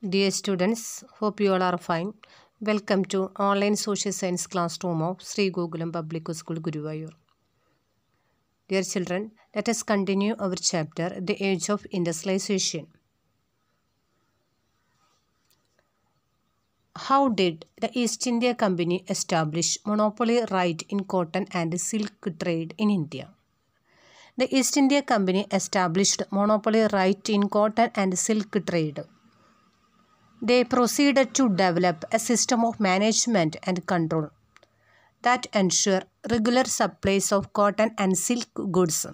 Dear students, hope you all are fine. Welcome to online social science classroom of Sri Gokulam Public School, Guruvayur. Dear children, let us continue our chapter, The Age of Industrialization. How did the East India Company establish monopoly right in cotton and silk trade in India? The East India Company established monopoly right in cotton and silk trade. They proceeded to develop a system of management and control that ensure regular supplies of cotton and silk goods.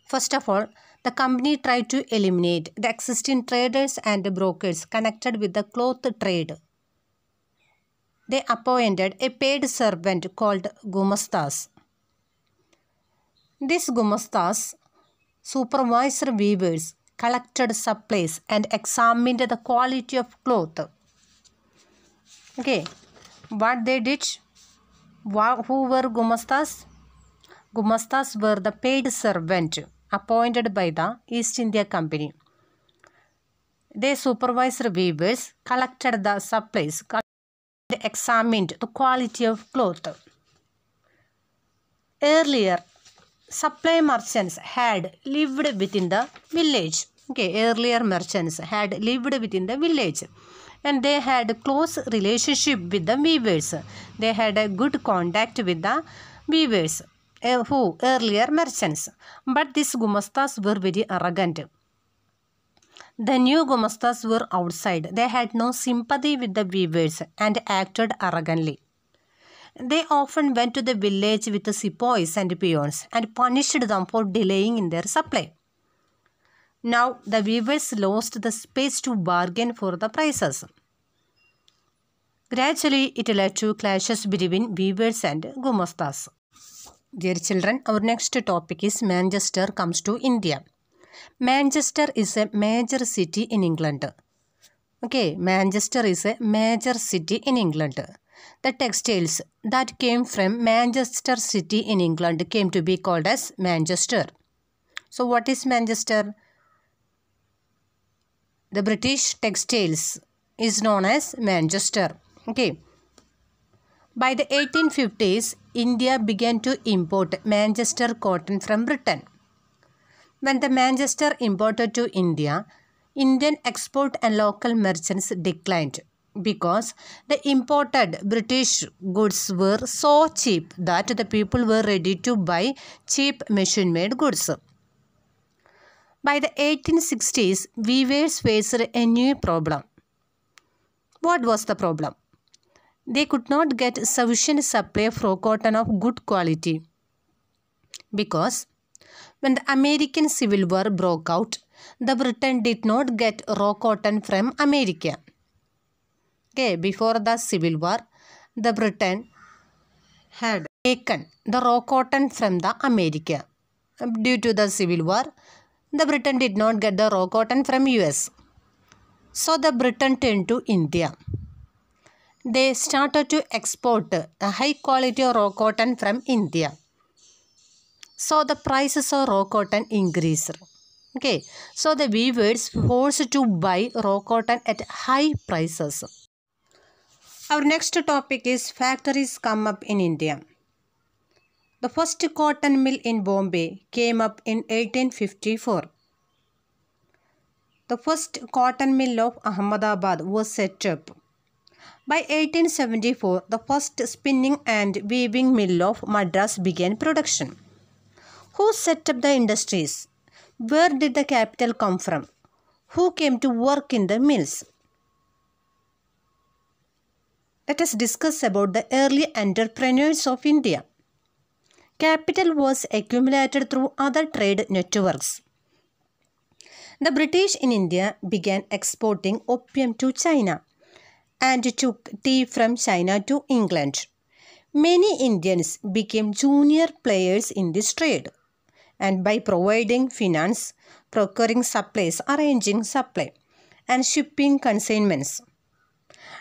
First of all, the company tried to eliminate the existing traders and brokers connected with the cloth trade. They appointed a paid servant called Gumastas. These Gumastas supervised weavers, collected supplies, and examined the quality of cloth. Okay, what they did? Who were Gumastas? Gumastas were the paid servant appointed by the East India Company. They supervised weavers, collected the supplies, and examined the quality of cloth. Earlier, supply merchants had lived within the village. Earlier merchants had lived within the village. And they had close relationship with the weavers. They had a good contact with the weavers, who earlier merchants. But these Gumastas were very arrogant. The new Gumastas were outside. They had no sympathy with the weavers and acted arrogantly. They often went to the village with the sepoys and peons and punished them for delaying in their supply. Now the weavers lost the space to bargain for the prices. Gradually, it led to clashes between weavers and Gumastas. Dear children, our next topic is Manchester comes to India. Manchester is a major city in England. Manchester is a major city in England. The textiles that came from Manchester city in England came to be called as Manchester. So what is Manchester? The British textiles is known as Manchester. By the 1850s, India began to import Manchester cotton from Britain. When the Manchester imported to India, Indian export and local merchants declined because the imported British goods were so cheap that the people were ready to buy cheap machine-made goods. By the 1860s, weavers faced a new problem. What was the problem? They could not get sufficient supply of raw cotton of good quality because when the American Civil War broke out, the Britain did not get raw cotton from America. Before the Civil War, the Britain had taken the raw cotton from the America. Due to the Civil War, the Britain did not get the raw cotton from US. So the Britain turned to India. They started to export a high quality raw cotton from India. So the prices of raw cotton increased. So the weavers forced to buy raw cotton at high prices. Our next topic is factories come up in India. The first cotton mill in Bombay came up in 1854. The first cotton mill of Ahmedabad was set up. By 1874, the first spinning and weaving mill of Madras began production. Who set up the industries? Where did the capital come from? Who came to work in the mills? Let us discuss about the early entrepreneurs of India. Capital was accumulated through other trade networks. The British in India began exporting opium to China and took tea from China to England. Many Indians became junior players in this trade, and by providing finance, procuring supplies, arranging supply, and shipping consignments.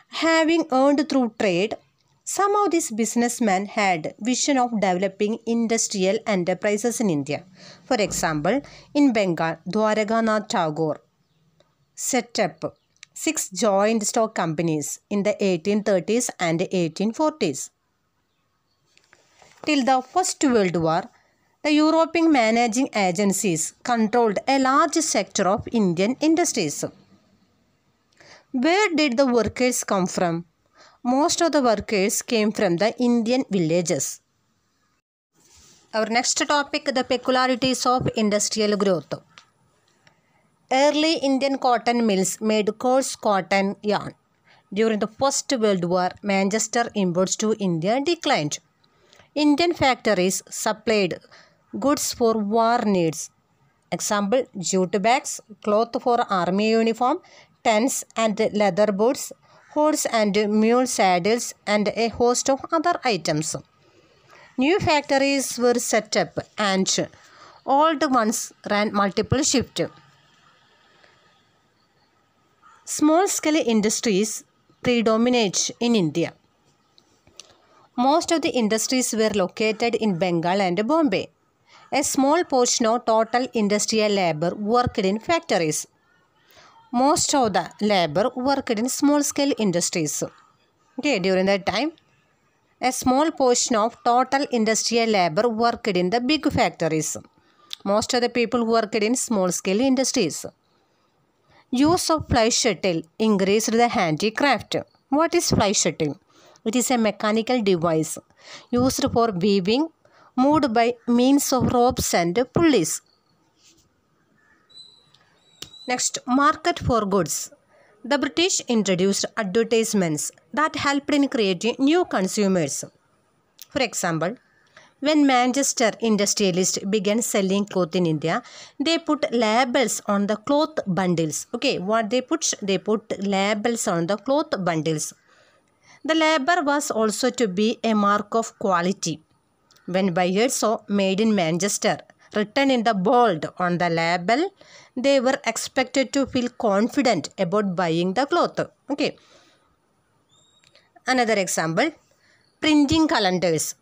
Having earned through trade, some of these businessmen had vision of developing industrial enterprises in India. For example, in Bengal, Dwarkanath Tagore set up 6 joint stock companies in the 1830s and 1840s. Till the First World War, the European managing agencies controlled a large sector of Indian industries. Where did the workers come from? Most of the workers came from the Indian villages. Our next topic, the peculiarities of industrial growth. Early Indian cotton mills made coarse cotton yarn. During the First World War, Manchester imports to India declined. Indian factories supplied goods for war needs. Example, jute bags, cloth for army uniform, tents and leather boots, horse and mule saddles, and a host of other items. New factories were set up and old ones ran multiple shifts. Small-scale industries predominate in India. Most of the industries were located in Bengal and Bombay. A small portion of total industrial labor worked in factories. Most of the labor worked in small-scale industries. Okay, during that time, a small portion of total industrial labor worked in the big factories. Most of the people worked in small-scale industries. Use of fly shuttle increased the handicraft. What is fly shuttle? It is a mechanical device used for weaving, moved by means of ropes and pulleys. Next, market for goods. The British introduced advertisements that helped in creating new consumers. For example, when Manchester industrialists began selling cloth in India, they put labels on the cloth bundles. Okay, what they put? They put labels on the cloth bundles. The label was also to be a mark of quality. When buyers saw "Made in Manchester" written in the bold on the label, they were expected to feel confident about buying the cloth. Okay. Another example, printing calendars.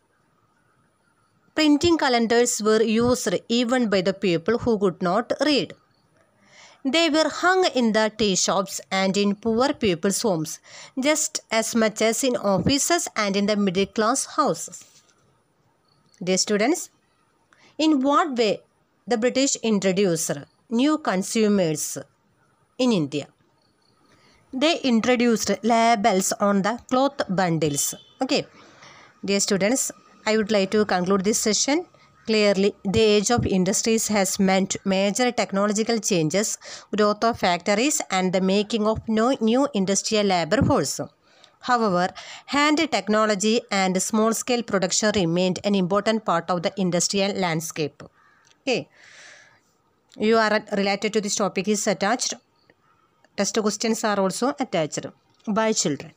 Printing calendars were used even by the people who could not read. They were hung in the tea shops and in poor people's homes, just as much as in offices and in the middle class houses. Dear students, in what way the British introduced new consumers in India? They introduced labels on the cloth bundles. Okay. Dear students, I would like to conclude this session. Clearly, the age of industries has meant major technological changes, growth of factories, and the making of new industrial labor force. However, hand technology and small-scale production remained an important part of the industrial landscape. Okay. URL related to this topic is attached. Test questions are also attached. Bye, children.